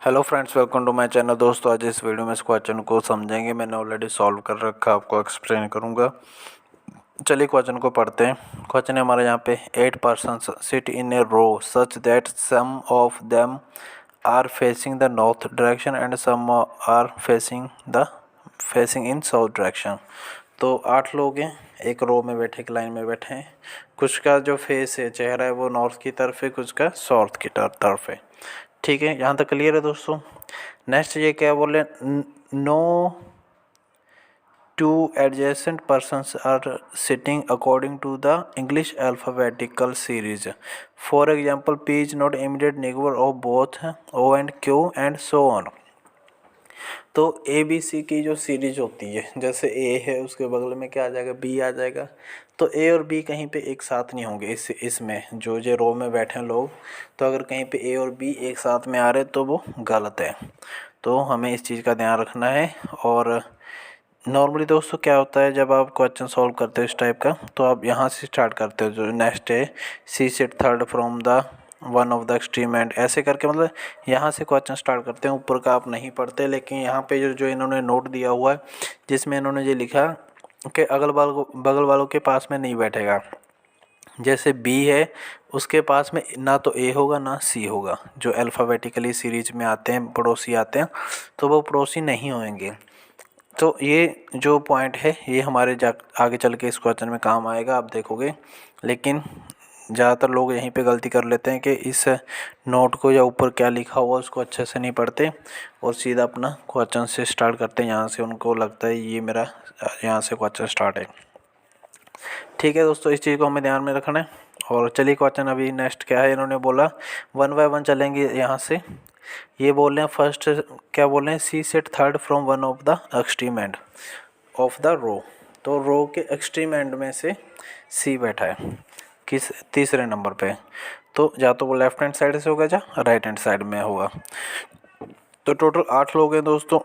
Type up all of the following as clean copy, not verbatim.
Hello friends, welcome to my channel. दोस्तों, आज इस वीडियो में इस क्वेश्चन को समझेंगे। मैंने ऑलरेडी सॉल्व कर रखा, आपको एक्सप्लेन करूंगा। चलिए क्वेश्चन को पढ़ते हैं। क्वेश्चन है हमारे यहाँ पे 8 persons sit in a row such that some of them are facing the north direction and some are facing in south direction. तो 8 लोग हैं, एक रो में बैठे, एक लाइन में बैठे हैं। कुछ का जो फेस है, चेहरा है, वो नॉर्थ की तरफ है, कुछ का साउथ की तरफ है। ठीक है, यहाँ तक क्लियर है दोस्तों। नेक्स्ट ये क्या बोले, no two adjacent persons are sitting according to the English alphabetical series. For example, P is not immediate neighbour of both O and Q and so on. तो ए बी सी की जो series होती है, जैसे ए है उसके बगल में क्या आ जाएगा, बी आ जाएगा। तो ए और बी कहीं पे एक साथ नहीं होंगे इसमें जो रो में बैठे हैं लोग। तो अगर कहीं पे ए और बी एक साथ में आ रहे तो वो गलत है। तो हमें इस चीज़ का ध्यान रखना है। और नॉर्मली दोस्तों क्या होता है, जब आप क्वेश्चन सॉल्व करते हो इस टाइप का, तो आप यहाँ से स्टार्ट करते हो। जो नेक्स्ट है, C sits third from the one of the extreme end, ऐसे करके मतलब यहाँ से क्वेश्चन स्टार्ट करते हैं। ऊपर का आप नहीं पढ़ते, लेकिन यहाँ पे जो इन्होंने नोट दिया हुआ है, जिसमें इन्होंने ये लिखा कि बगल वालों के पास में नहीं बैठेगा। जैसे बी है, उसके पास में ना तो ए होगा ना सी होगा। जो अल्फ़ाबेटिकली सीरीज में आते हैं, पड़ोसी आते हैं, तो वो पड़ोसी नहीं होंगे। तो ये जो पॉइंट है, ये हमारे आगे चल के इस क्वेश्चन में काम आएगा, आप देखोगे। लेकिन ज़्यादातर लोग यहीं पे गलती कर लेते हैं कि इस नोट को या ऊपर क्या लिखा हुआ उसको अच्छे से नहीं पढ़ते और सीधा अपना क्वेश्चन से स्टार्ट करते हैं। यहाँ से उनको लगता है ये मेरा यहाँ से क्वेश्चन स्टार्ट है। ठीक है दोस्तों, इस चीज़ को हमें ध्यान में रखना है। और चलिए क्वेश्चन अभी नेक्स्ट क्या है, इन्होंने बोला 1 बाय 1 चलेंगे यहाँ से। ये बोल रहे हैं फर्स्ट, क्या बोल रहे हैं, C sits third from one of the extreme end of the row. तो रो के एक्सट्रीम एंड में से सी बैठा है, किस तीसरे नंबर पे। तो या तो वो लेफ्ट हैंड साइड से होगा या राइट हैंड साइड में होगा। तो टोटल 8 लोग हैं दोस्तों।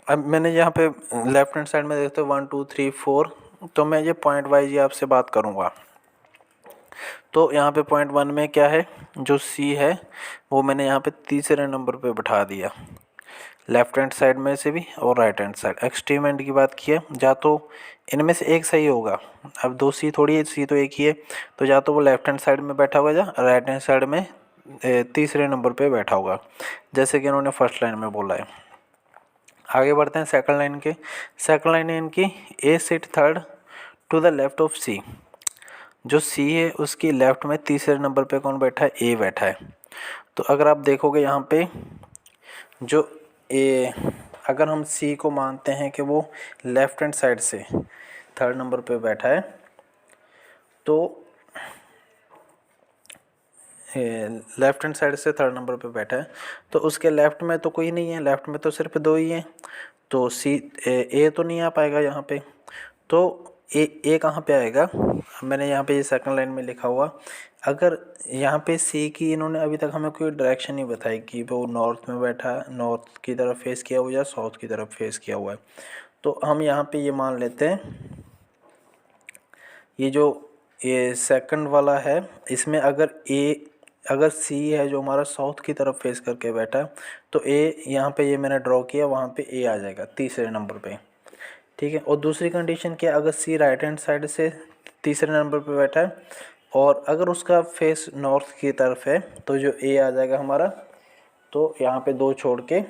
अब मैंने यहाँ पे लेफ्ट हैंड साइड में देखते 1 2 3 4, तो मैं ये पॉइंट वाइज ही आपसे बात करूँगा। तो यहाँ पे पॉइंट 1 में क्या है, जो सी है वो मैंने यहाँ पे तीसरे नंबर पे बैठा दिया, लेफ्ट हैंड साइड में से भी और right hand side. Extreme and की बात की है, या तो इनमें से एक सही होगा। अब दो सी थोड़ी है, सी तो एक ही है। तो या तो वो लेफ्ट हैंड साइड में बैठा होगा या राइट हैंड साइड में तीसरे नंबर पे बैठा होगा, जैसे कि इन्होंने फर्स्ट लाइन में बोला है। आगे बढ़ते हैं सेकंड लाइन के। सेकंड लाइन है इनकी, A sit third to the left of C. जो सी है उसकी लेफ्ट में तीसरे नंबर पे कौन बैठा है, ए बैठा है। तो अगर आप देखोगे यहाँ पे, जो ए, अगर हम सी को मानते हैं कि वो लेफ्ट हैंड साइड से थर्ड नंबर पे बैठा है, तो लेफ्ट हैंड साइड से थर्ड नंबर पे बैठा है, तो उसके लेफ्ट में तो कोई नहीं है, लेफ्ट में तो सिर्फ 2 ही हैं। तो सी ए तो नहीं आ पाएगा यहाँ पे। तो ए कहाँ पे आएगा, मैंने यहाँ पे ये सेकंड लाइन में लिखा हुआ। अगर यहाँ पे सी की इन्होंने अभी तक हमें कोई डायरेक्शन नहीं बताई कि वो नॉर्थ में बैठा है, नॉर्थ की तरफ फेस किया हुआ या साउथ की तरफ फेस किया हुआ है। तो हम यहाँ पे ये मान लेते हैं, ये सेकंड वाला है, इसमें अगर सी है जो हमारा साउथ की तरफ फेस करके बैठा है, तो ए यहाँ पे ये मैंने ड्रॉ किया, वहाँ पे ए आ जाएगा तीसरे नंबर पे। ठीक है। और दूसरी कंडीशन क्या, अगर सी राइट हैंड साइड से तीसरे नंबर पे बैठा है और अगर उसका फेस नॉर्थ की तरफ है, तो जो ए आ जाएगा हमारा। तो यहाँ पे 2 छोड़ के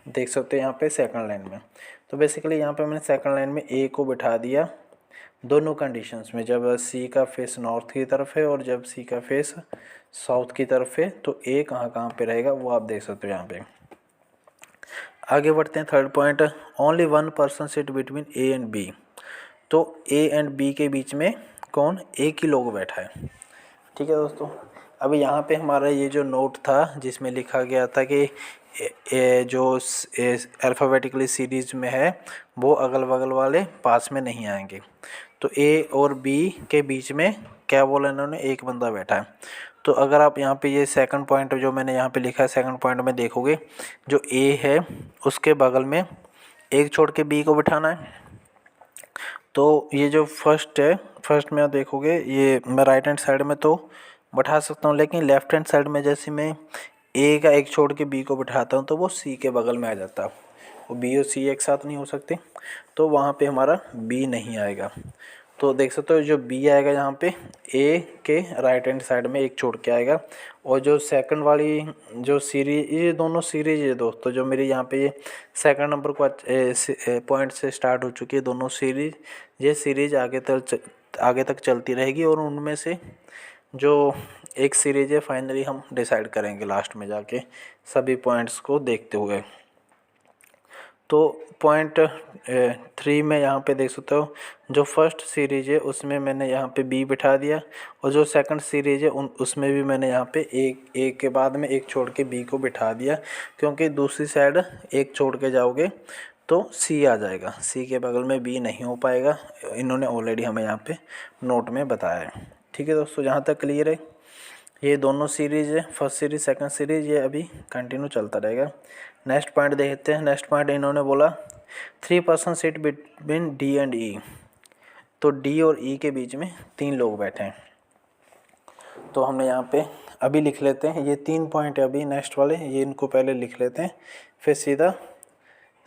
देख सकते हैं यहाँ पे सेकंड लाइन में। तो बेसिकली यहाँ पे मैंने सेकंड लाइन में ए को बिठा दिया दोनों कंडीशंस में, जब सी का फेस नॉर्थ की तरफ है और जब सी का फेस साउथ की तरफ है, तो ए कहाँ कहाँ पे रहेगा वो आप देख सकते हो यहाँ पे। आगे बढ़ते हैं third point, only 1 person sit between A and B. तो ए एंड बी के बीच में कौन, एक ही लोग बैठा है। ठीक है दोस्तों। अब यहाँ पे हमारा ये जो नोट था जिसमें लिखा गया था कि जो अल्फ़ाबेटिकली सीरीज में है वो अगल बगल वाले पास में नहीं आएंगे। तो ए और बी के बीच में क्या बोला इन्होंने, एक बंदा बैठा है। तो अगर आप यहाँ पे ये सेकंड पॉइंट जो मैंने यहाँ पे लिखा है, सेकंड पॉइंट में देखोगे, जो ए है उसके बगल में एक छोड़ के बी को बिठाना है। तो ये जो फर्स्ट है, फर्स्ट में आप देखोगे, ये मैं राइट हैंड साइड में तो बैठा सकता हूँ, लेकिन लेफ्ट हैंड साइड में जैसे मैं ए का एक छोड़ के बी को बिठाता हूँ तो वो सी के बगल में आ जाता है। वो बी और सी एक साथ नहीं हो सकते, तो वहाँ पे हमारा बी नहीं आएगा। तो देख सकते हो जो बी आएगा यहाँ पे ए के राइट हैंड साइड में एक छोड़ के आएगा। और जो सेकंड वाली जो सीरीज, ये दोनों सीरीज है दोस्तों, जो मेरी यहाँ पे ये सेकंड नंबर को पॉइंट से स्टार्ट हो चुकी है दोनों सीरीज, ये सीरीज आगे तक चलती रहेगी। और उनमें से जो एक सीरीज है फाइनली हम डिसाइड करेंगे लास्ट में जाके सभी पॉइंट्स को देखते हुए। तो पॉइंट 3 में यहाँ पे देख सकते हो जो फर्स्ट सीरीज है उसमें मैंने यहाँ पे बी बिठा दिया, और जो सेकंड सीरीज है उसमें भी मैंने यहाँ पे एक के बाद में एक छोड़ के बी को बिठा दिया, क्योंकि दूसरी साइड एक छोड़ के जाओगे तो सी आ जाएगा, सी के बगल में बी नहीं हो पाएगा। इन्होंने ऑलरेडी हमें यहाँ पे नोट में बताया है। ठीक है दोस्तों, जहाँ तक क्लियर है। ये दोनों सीरीज है, फर्स्ट सीरीज सेकंड सीरीज, ये अभी कंटिन्यू चलता रहेगा। नेक्स्ट पॉइंट देखते हैं। नेक्स्ट पॉइंट इन्होंने बोला 3 person sit between D and E. तो डी और ई के बीच में 3 लोग बैठे हैं। तो हमने यहाँ पे अभी लिख लेते हैं, ये 3 पॉइंट है अभी नेक्स्ट वाले, ये इनको पहले लिख लेते हैं, फिर सीधा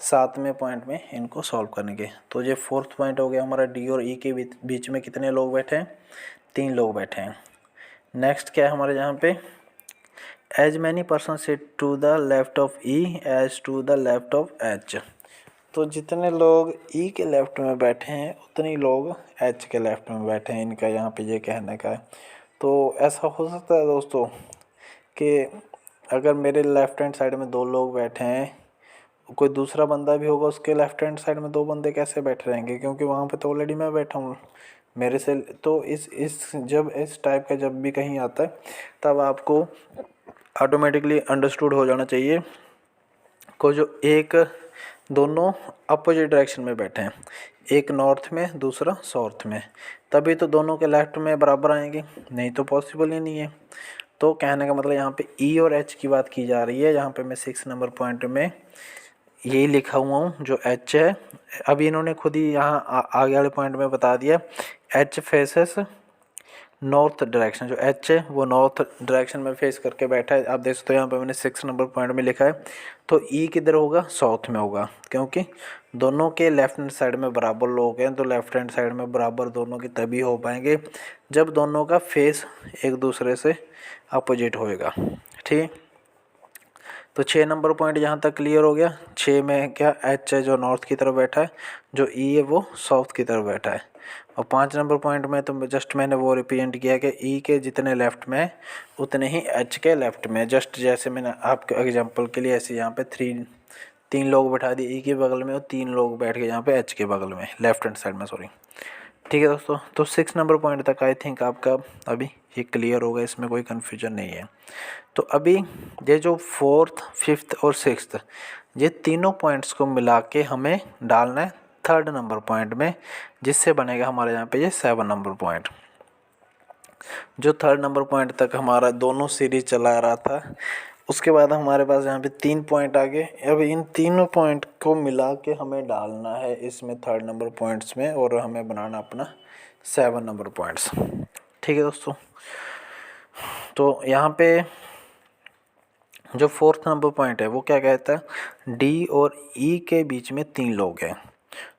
7वें पॉइंट में इनको सॉल्व करेंगे। तो ये 4th पॉइंट हो गया हमारा, डी और ई के बीच में कितने लोग बैठे हैं, 3 लोग बैठे हैं। नेक्स्ट क्या है हमारे यहाँ पे, as many person sit to the left of E as to the left of H. तो जितने लोग ई के लेफ्ट में बैठे हैं उतने ही लोग एच के लेफ्ट में बैठे हैं, इनका यहाँ पे ये कहने का है। तो ऐसा हो सकता है दोस्तों कि अगर मेरे लेफ्ट हैंड साइड में 2 लोग बैठे हैं, कोई दूसरा बंदा भी होगा उसके लेफ्ट हैंड साइड में 2 बंदे कैसे बैठे रहेंगे, क्योंकि वहाँ पे तो ऑलरेडी मैं बैठा हूँ मेरे से। तो जब इस टाइप का जब भी कहीं आता है तब आपको ऑटोमेटिकली अंडरस्टूड हो जाना चाहिए को जो एक दोनों अपोजिट डायरेक्शन में बैठे हैं, एक नॉर्थ में दूसरा साउथ में, तभी तो दोनों के लेफ्ट में बराबर आएंगे, नहीं तो पॉसिबल ही नहीं है। तो कहने का मतलब यहाँ पे ई और एच की बात की जा रही है। यहाँ पे मैं 6 नंबर पॉइंट में यही लिखा हुआ हूँ जो एच है। अभी इन्होंने खुद ही यहाँ आगे वाले पॉइंट में बता दिया, एच फेसेस नॉर्थ डायरेक्शन, जो एच है वो नॉर्थ डायरेक्शन में फेस करके बैठा है। आप देख सकते हो यहाँ पे मैंने 6 नंबर पॉइंट में लिखा है। तो ई किधर होगा, साउथ में होगा, क्योंकि दोनों के लेफ्ट हैंड साइड में बराबर लोग हैं। तो लेफ्ट हैंड साइड में बराबर दोनों की तभी हो पाएंगे जब दोनों का फेस एक दूसरे से अपोजिट होएगा। ठीक, तो 6 नंबर पॉइंट यहाँ तक क्लियर हो गया। 6 में क्या, एच है जो नॉर्थ की तरफ बैठा है, जो ई है वो साउथ की तरफ बैठा है। और 5 नंबर पॉइंट में तो जस्ट मैंने वो रिप्रेजेंट किया कि ई के जितने लेफ़्ट में है उतने ही एच के लेफ़्ट में, जस्ट जैसे मैंने आपके एग्जांपल के लिए ऐसे यहाँ पे 3 लोग बैठा दिए ई के बगल में और 3 लोग बैठ के यहाँ पे एच के बगल में, लेफ्ट हैंड साइड में, सॉरी। ठीक है दोस्तों, तो 6 नंबर पॉइंट तक आई थिंक आपका अभी ये क्लियर होगा, इसमें कोई कन्फ्यूजन नहीं है। तो अभी ये जो 4th 5th और 6th ये तीनों पॉइंट्स को मिला के हमें डालना है 3rd नंबर पॉइंट में, जिससे बनेगा हमारे यहाँ पे ये 7 नंबर पॉइंट। जो 3rd नंबर पॉइंट तक हमारा दोनों सीरीज चला रहा था, उसके बाद हमारे पास यहाँ पे 3 पॉइंट आ गए। अब इन तीनों पॉइंट को मिला के हमें डालना है इसमें 3rd नंबर पॉइंट्स में, और हमें बनाना अपना 7 नंबर पॉइंट्स। ठीक है दोस्तों, तो यहाँ पे जो 4th नंबर पॉइंट है वो क्या कहता है, डी और ई के बीच में 3 लोग हैं।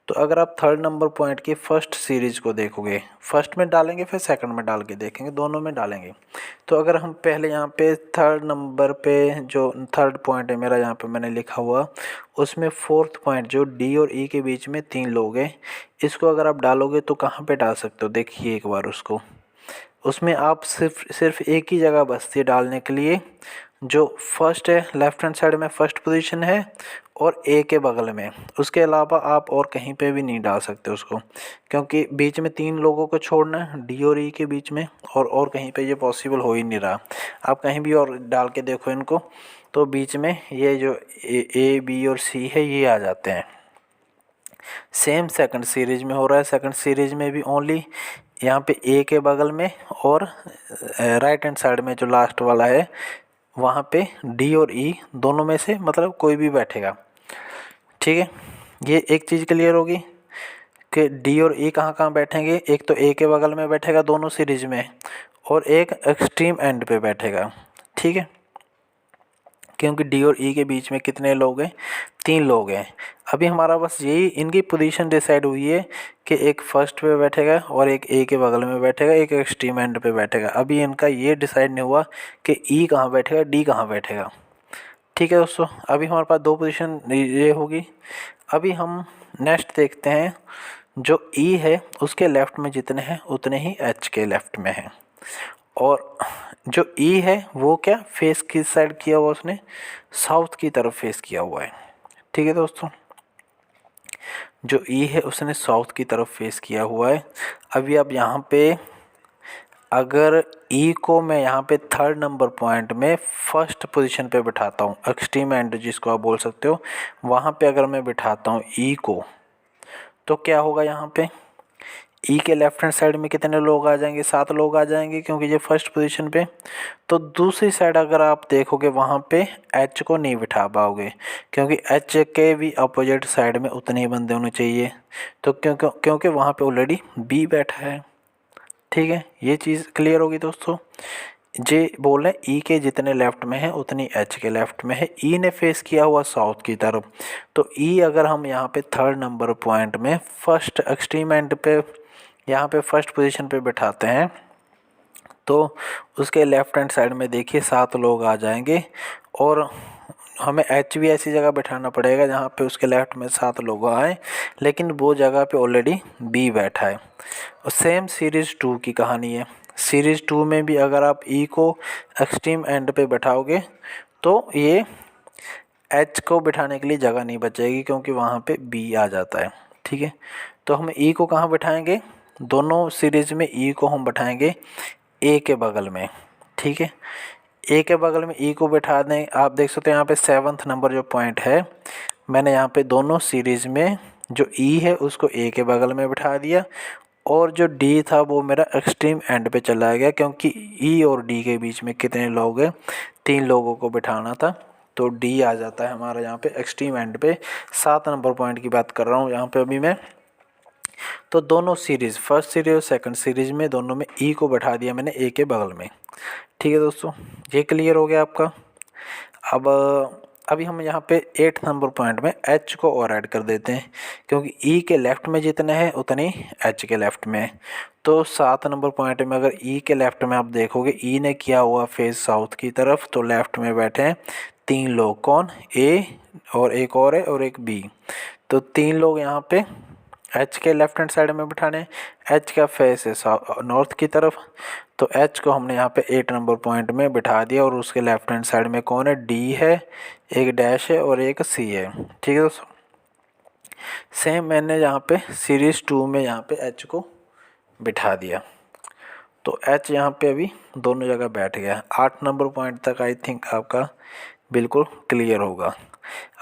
तो अगर आप 3rd नंबर पॉइंट की फर्स्ट सीरीज को देखोगे, फर्स्ट में डालेंगे फिर सेकंड में डाल के देखेंगे, दोनों में डालेंगे। तो अगर हम पहले यहाँ पे 3rd नंबर पे जो 3rd पॉइंट है मेरा यहाँ पे मैंने लिखा हुआ, उसमें 4th पॉइंट जो डी और ई के बीच में 3 लोग हैं, इसको अगर आप डालोगे तो कहाँ पे डाल सकते हो, देखिए एक बार उसको। उसमें आप सिर्फ एक ही जगह बचती है डालने के लिए, जो फर्स्ट है लेफ्ट हैंड साइड में फर्स्ट पोजीशन है और ए के बगल में, उसके अलावा आप और कहीं पे भी नहीं डाल सकते उसको, क्योंकि बीच में 3 लोगों को छोड़ना है डी और ई के बीच में, और कहीं पे ये पॉसिबल हो ही नहीं रहा। आप कहीं भी और डाल के देखो इनको, तो बीच में ये जो ए बी और सी है ये आ जाते हैं। सेम सेकंड सीरीज में हो रहा है। सेकंड सीरीज में भी ओनली यहाँ पे ए के बगल में और राइट हैंड साइड में जो लास्ट वाला है वहाँ पे डी और ई दोनों में से मतलब कोई भी बैठेगा। ठीक है, ये एक चीज़ क्लियर होगी कि डी और ई कहाँ कहाँ बैठेंगे, एक तो ए के बगल में बैठेगा दोनों सीरीज में, और एक एक्सट्रीम एंड पे बैठेगा। ठीक है, क्योंकि डी और ई के बीच में कितने लोग हैं, 3 लोग हैं। अभी हमारा बस यही इनकी पोजीशन डिसाइड हुई है कि एक फर्स्ट पे बैठेगा और एक ए के बगल में बैठेगा, एक एक्सट्रीम एंड पे बैठेगा। अभी इनका ये डिसाइड नहीं हुआ कि ई कहाँ बैठेगा, डी कहाँ बैठेगा। ठीक है दोस्तों, अभी हमारे पास 2 पोजीशन ये होगी। अभी हम नेक्स्ट देखते हैं, जो ई है उसके लेफ़्ट में जितने हैं उतने ही एच के लेफ़्ट में हैं। और जो ई है वो क्या फेस किस साइड किया हुआ उसने, साउथ की तरफ फेस किया हुआ है। ठीक है दोस्तों, जो ई है उसने साउथ की तरफ फेस किया हुआ है। अभी अब यहाँ पे अगर ई को मैं यहाँ पे 3rd नंबर पॉइंट में फर्स्ट पोजीशन पे बिठाता हूँ, एक्सट्रीम एंड जिसको आप बोल सकते हो, वहाँ पे अगर मैं बिठाता हूँ ई को, तो क्या होगा यहाँ पे ई के लेफ्ट हैंड साइड में कितने लोग आ जाएंगे, 7 लोग आ जाएंगे, क्योंकि ये फर्स्ट पोजीशन पे। तो दूसरी साइड अगर आप देखोगे वहाँ पे एच को नहीं बिठा पाओगे, क्योंकि एच के भी अपोजिट साइड में उतने ही बंदे होने चाहिए। तो क्योंकि वहाँ पे ऑलरेडी बी बैठा है। ठीक है, ये चीज़ क्लियर होगी दोस्तों। जे बोल रहे हैं ई के जितने लेफ्ट में है उतनी एच के लेफ्ट में है। ई ने फेस किया हुआ साउथ की तरफ, तो ई अगर हम यहाँ पे 3rd नंबर पॉइंट में फर्स्ट एक्सट्रीम एंड पे यहाँ पे फर्स्ट पोजीशन पे बिठाते हैं, तो उसके लेफ्ट हैंड साइड में देखिए 7 लोग आ जाएंगे। और हमें एच भी ऐसी जगह बिठाना पड़ेगा जहाँ पे उसके लेफ्ट में 7 लोग आए, लेकिन वो जगह पे ऑलरेडी बी बैठा है। और सेम सीरीज़ 2 की कहानी है। सीरीज़ 2 में भी अगर आप ई को एक्सट्रीम एंड पे बैठाओगे तो ये एच को बिठाने के लिए जगह नहीं बचेगी, क्योंकि वहाँ पे बी आ जाता है। ठीक है, तो हम ई को कहाँ बिठाएंगे, दोनों सीरीज़ में ई को हम बिठाएंगे ए के बगल में। ठीक है, ए के बगल में ई को बिठा दें। आप देख सकते हैं यहाँ पे 7th नंबर जो पॉइंट है, मैंने यहाँ पे दोनों सीरीज़ में जो ई है उसको ए के बगल में बिठा दिया, और जो डी था वो मेरा एक्सट्रीम एंड पे चला गया, क्योंकि ई और डी के बीच में कितने लोग हैं, 3 लोगों को बिठाना था। तो डी आ जाता है हमारा यहाँ पे एक्सट्रीम एंड पे। 7 नंबर पॉइंट की बात कर रहा हूँ यहाँ पे अभी मैं। तो दोनों सीरीज़, फर्स्ट सीरीज़ और सेकंड सीरीज़ में दोनों में ई को बैठा दिया मैंने ए के बगल में। ठीक है दोस्तों, ये क्लियर हो गया आपका। अब अभी हम यहाँ पे 8 नंबर पॉइंट में एच को और ऐड कर देते हैं, क्योंकि ई के लेफ़्ट में जितने हैं उतने एच के लेफ़्ट में। तो 7 नंबर पॉइंट में अगर ई के लेफ़्ट में आप देखोगे, ई ने किया हुआ फेस साउथ की तरफ, तो लेफ़्ट में बैठे हैं 3 लोग। कौन, ए और एक और है और एक बी। तो 3 लोग यहाँ पे एच के लेफ्ट हैंड साइड में बिठाने। एच का फेस है नॉर्थ की तरफ, तो एच को हमने यहाँ पे 8 नंबर पॉइंट में बिठा दिया। और उसके लेफ्ट हैंड साइड में कौन है, डी है, एक डैश है और एक सी है। ठीक है दोस्तों, सेम मैंने यहाँ पे सीरीज़ 2 में यहाँ पे एच को बिठा दिया, तो एच यहाँ पे अभी दोनों जगह बैठ गया। 8 नंबर पॉइंट तक आई थिंक आपका बिल्कुल क्लियर होगा।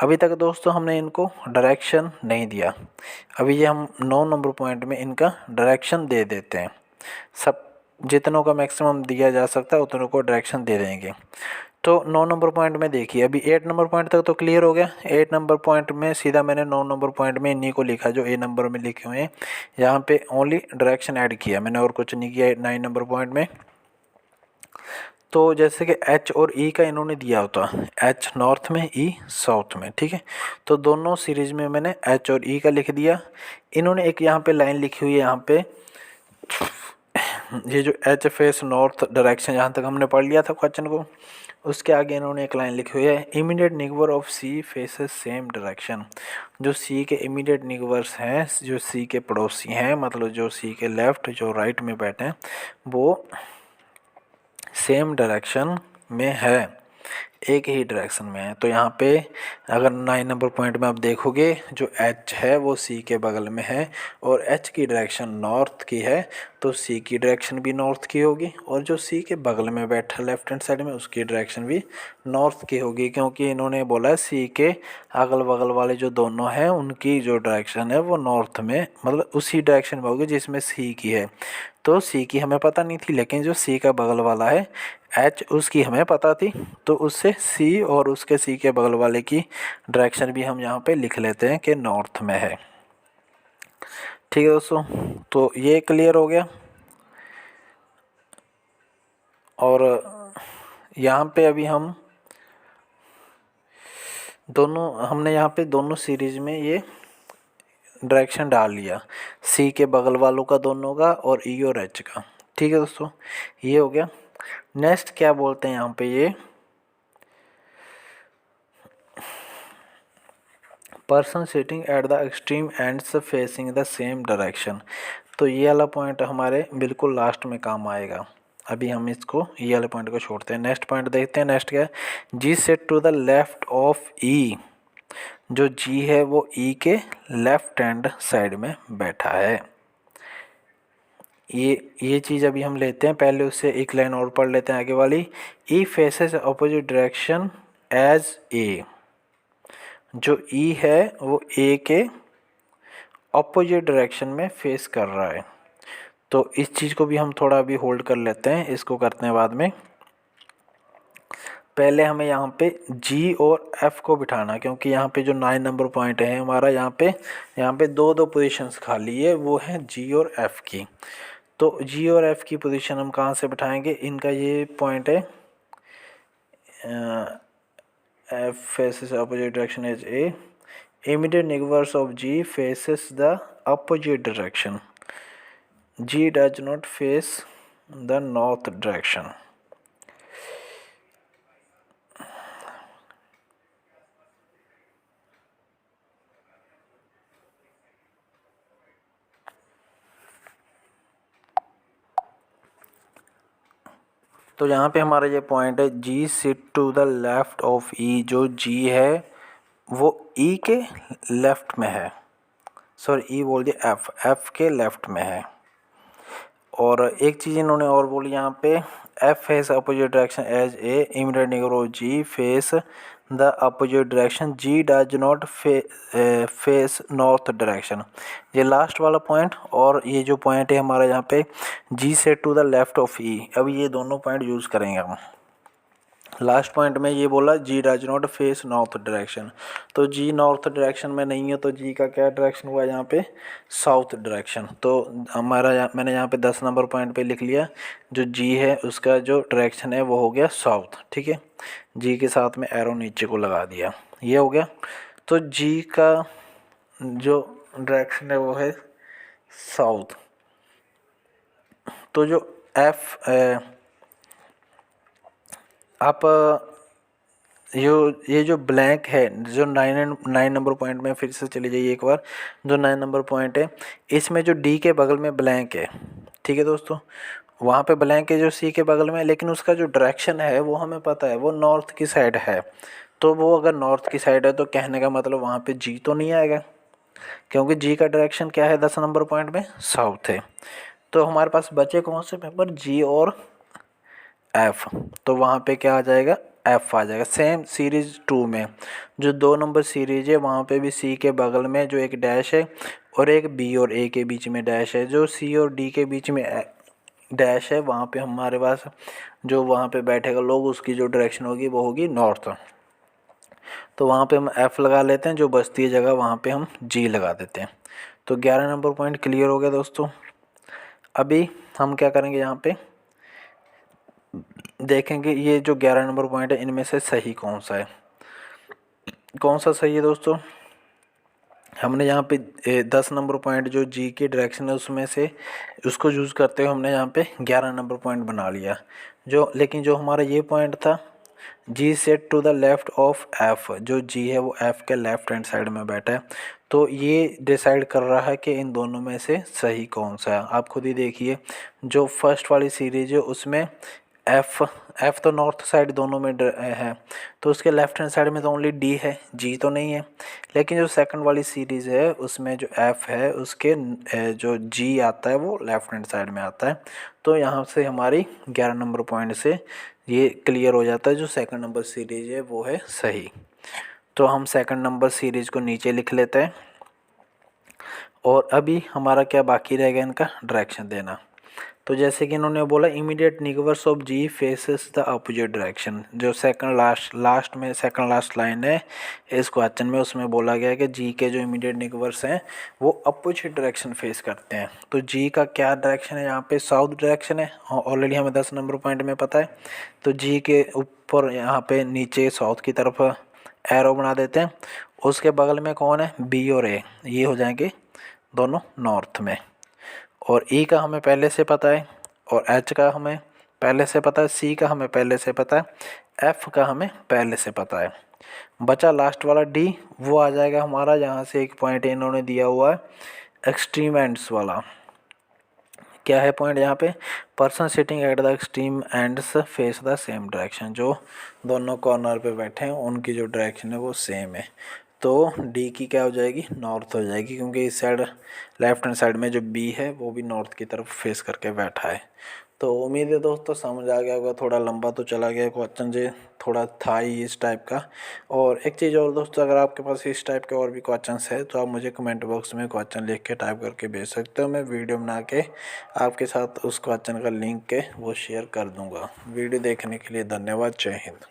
अभी तक दोस्तों हमने इनको डायरेक्शन नहीं दिया, अभी ये हम 9 नंबर पॉइंट में इनका डायरेक्शन दे देते हैं। सब जितनों का मैक्सिमम दिया जा सकता है उतनों को डायरेक्शन दे देंगे। तो 9 नंबर पॉइंट में देखिए, अभी 8 नंबर पॉइंट तक तो क्लियर हो गया। 8 नंबर पॉइंट में सीधा मैंने 9 नंबर पॉइंट में इन्हीं को लिखा जो ए नंबर में लिखे हुए हैं। यहाँ पे ओनली डायरेक्शन ऐड किया मैंने और कुछ नहीं किया 9 नंबर पॉइंट में। तो जैसे कि एच और ई का इन्होंने दिया होता, एच नॉर्थ में, ई साउथ में। ठीक है, तो दोनों सीरीज़ में मैंने एच और ई का लिख दिया। इन्होंने एक यहाँ पे लाइन लिखी हुई है, यहाँ पे ये जो एच फेस नॉर्थ डायरेक्शन, यहाँ तक हमने पढ़ लिया था क्वेश्चन को। उसके आगे इन्होंने एक लाइन लिखी हुई है, immediate neighbour of C faces same direction. जो सी के इमीडिएट निगवर्स हैं, जो सी के पड़ोसी हैं, मतलब जो सी के लेफ़्ट जो राइट में बैठे हैं, वो सेम डायरेक्शन में है, एक ही डायरेक्शन में है। तो यहाँ पे अगर 9 नंबर पॉइंट में आप देखोगे, जो एच है वो सी के बगल में है और एच की डायरेक्शन नॉर्थ की है, तो सी की डायरेक्शन भी नॉर्थ की होगी। और जो सी के बगल में बैठा लेफ्ट हैंड साइड में, उसकी डायरेक्शन भी नॉर्थ की होगी, क्योंकि इन्होंने बोला है सी के अगल बगल वाले जो दोनों हैं उनकी जो डायरेक्शन है वो नॉर्थ में, मतलब उसी डायरेक्शन में होगी जिसमें सी की है। तो सी की हमें पता नहीं थी, लेकिन जो सी का बगल वाला है एच, उसकी हमें पता थी। तो उससे सी और उसके सी के बगल वाले की डायरेक्शन भी हम यहाँ पे लिख लेते हैं कि नॉर्थ में है। ठीक है दोस्तों, तो ये क्लियर हो गया। और यहाँ पे अभी हम दोनों हमने यहाँ पे दोनों सीरीज में ये डायरेक्शन डाल लिया, सी के बगल वालों का दोनों का और ई और एच का। ठीक है दोस्तों, ये हो गया। नेक्स्ट क्या बोलते हैं यहाँ पे, ये person sitting at the extreme ends facing the same direction. तो ये वाला पॉइंट हमारे बिल्कुल लास्ट में काम आएगा। अभी हम इसको ये वाले पॉइंट को छोड़ते हैं, नेक्स्ट पॉइंट देखते हैं। नेक्स्ट क्या है, G sits to the left of E. जो जी है वो ई के लेफ्ट हैंड साइड में बैठा है। ये चीज़ अभी हम लेते हैं, पहले उससे एक लाइन और पढ़ लेते हैं आगे वाली। E faces opposite direction as A. जो ई है वो ए के अपोजिट डायरेक्शन में फेस कर रहा है। तो इस चीज़ को भी हम थोड़ा अभी होल्ड कर लेते हैं, इसको करते हैं बाद में। पहले हमें यहाँ पे जी और एफ को बिठाना, क्योंकि यहाँ पे जो 9 नंबर पॉइंट है हमारा, यहाँ पे दो दो पोजीशंस खाली है, वो है जी और एफ की। तो जी और एफ की पोजीशन हम कहाँ से बिठाएंगे, इनका ये पॉइंट है F faces opposite direction as A, immediate neighbours of G faces the opposite direction, G does not face the north direction. तो यहाँ पे हमारा ये पॉइंट है, G sit to the left of E. जो जी है वो ई के लेफ्ट में है, सॉरी ई बोल दिया, एफ के लेफ्ट में है। और एक चीज़ इन्होंने और बोली यहाँ पे, F face opposite direction as A, immediate near of G face the opposite direction, G does not face north direction. ये लास्ट वाला पॉइंट और ये जो पॉइंट है हमारा यहाँ पे, जी से टू द लेफ्ट ऑफ ई। अब ये दोनों पॉइंट यूज़ करेंगे हम। लास्ट पॉइंट में ये बोला G does not face north direction, तो जी नॉर्थ डायरेक्शन में नहीं है, तो जी का क्या डायरेक्शन हुआ यहाँ पे, साउथ डायरेक्शन। तो मैंने यहाँ पे 10 नंबर पॉइंट पे लिख लिया, जो जी है उसका जो डायरेक्शन है वो हो गया साउथ। ठीक है, जी के साथ में एरो नीचे को लगा दिया, ये हो गया। तो जी का जो डायरेक्शन है वो है साउथ। तो जो एफ आप ये जो ब्लैंक है, जो 9 नंबर पॉइंट में फिर से चले जाइए एक बार, जो 9 नंबर पॉइंट है इसमें जो डी के बगल में ब्लैंक है, ठीक है दोस्तों, वहाँ पे ब्लैंक है जो सी के बगल में, लेकिन उसका जो डायरेक्शन है वो हमें पता है, वो नॉर्थ की साइड है। तो वो अगर नॉर्थ की साइड है तो कहने का मतलब वहाँ पे जी तो नहीं आएगा, क्योंकि जी का डायरेक्शन क्या है 10 नंबर पॉइंट में, साउथ है। तो हमारे पास बचे कौन से पेपर, जी और एफ। तो वहाँ पे क्या आ जाएगा, एफ आ जाएगा। सेम सीरीज़ 2 में जो 2 नंबर सीरीज है वहाँ पे भी सी के बगल में जो एक डैश है और एक बी और ए के बीच में डैश है, जो सी और डी के बीच में डैश है वहाँ पे हमारे पास जो वहाँ पे बैठेगा लोग, उसकी जो डायरेक्शन होगी वो होगी नॉर्थ। तो वहाँ पे हम एफ लगा लेते हैं, जो बचती है जगह वहाँ पे हम जी लगा देते हैं। तो 11 नंबर पॉइंट क्लियर हो गया दोस्तों। अभी हम क्या करेंगे, यहाँ पे देखेंगे ये जो 11 नंबर पॉइंट है इनमें से सही कौन सा है। कौन सा सही है दोस्तों, हमने यहाँ पे 10 नंबर पॉइंट जो जी की डायरेक्शन है उसमें से उसको यूज़ करते हुए हमने यहाँ पे 11 नंबर पॉइंट बना लिया। लेकिन जो हमारा ये पॉइंट था, G sits to the left of F, जो जी है वो एफ के लेफ्ट हैंड साइड में बैठा है। तो ये डिसाइड कर रहा है कि इन दोनों में से सही कौन सा है। आप खुद ही देखिए, जो फर्स्ट वाली सीरीज है उसमें एफ तो नॉर्थ साइड दोनों में है, तो उसके लेफ्ट हैंड साइड में तो ओनली डी है, जी तो नहीं है। लेकिन जो सेकंड वाली सीरीज़ है उसमें जो एफ है उसके जो जी आता है वो लेफ्ट हैंड साइड में आता है। तो यहाँ से हमारी 11 नंबर पॉइंट से ये क्लियर हो जाता है, जो सेकंड नंबर सीरीज़ है वो है सही। तो हम सेकंड नंबर सीरीज़ को नीचे लिख लेते हैं। और अभी हमारा क्या बाकी रहेगा, इनका डायरेक्शन देना। तो जैसे कि इन्होंने बोला, immediate neighbours of G faces the opposite direction, जो सेकंड लास्ट में सेकंड लास्ट लाइन है इस क्वेश्चन में, उसमें बोला गया है कि जी के जो इमीडिएट निगवर्स हैं वो अपोजिट डायरेक्शन फेस करते हैं। तो जी का क्या डायरेक्शन है, यहाँ पे साउथ डायरेक्शन है, ऑलरेडी हमें 10 नंबर पॉइंट में पता है। तो जी के ऊपर यहाँ पे नीचे साउथ की तरफ एरो बना देते हैं। उसके बगल में कौन है, बी और ए, ये हो जाएंगे दोनों नॉर्थ में। और ई का हमें पहले से पता है, और एच का हमें पहले से पता है, सी का हमें पहले से पता है, एफ का हमें पहले से पता है। बचा लास्ट वाला डी, वो आ जाएगा हमारा यहाँ से एक पॉइंट इन्होंने दिया हुआ है एक्सट्रीम एंड्स वाला। क्या है पॉइंट यहाँ पे, person sitting at the extreme ends face the same direction, जो दोनों कॉर्नर पे बैठे हैं उनकी जो डायरेक्शन है वो सेम है। तो डी की क्या हो जाएगी, नॉर्थ हो जाएगी, क्योंकि इस साइड लेफ्ट हैंड साइड में जो बी है वो भी नॉर्थ की तरफ फेस करके बैठा है। तो उम्मीद है दोस्तों समझ आ गया होगा, थोड़ा लंबा तो चला गया क्वेश्चन जी, थोड़ा था ही इस टाइप का। और एक चीज़ और दोस्तों, अगर आपके पास इस टाइप के और भी क्वेश्चंस है तो आप मुझे कमेंट बॉक्स में क्वेश्चन लिख के टाइप करके भेज सकते हो, मैं वीडियो बना के आपके साथ उस क्वेश्चन का लिंक के वो शेयर कर दूँगा। वीडियो देखने के लिए धन्यवाद, जय हिंद।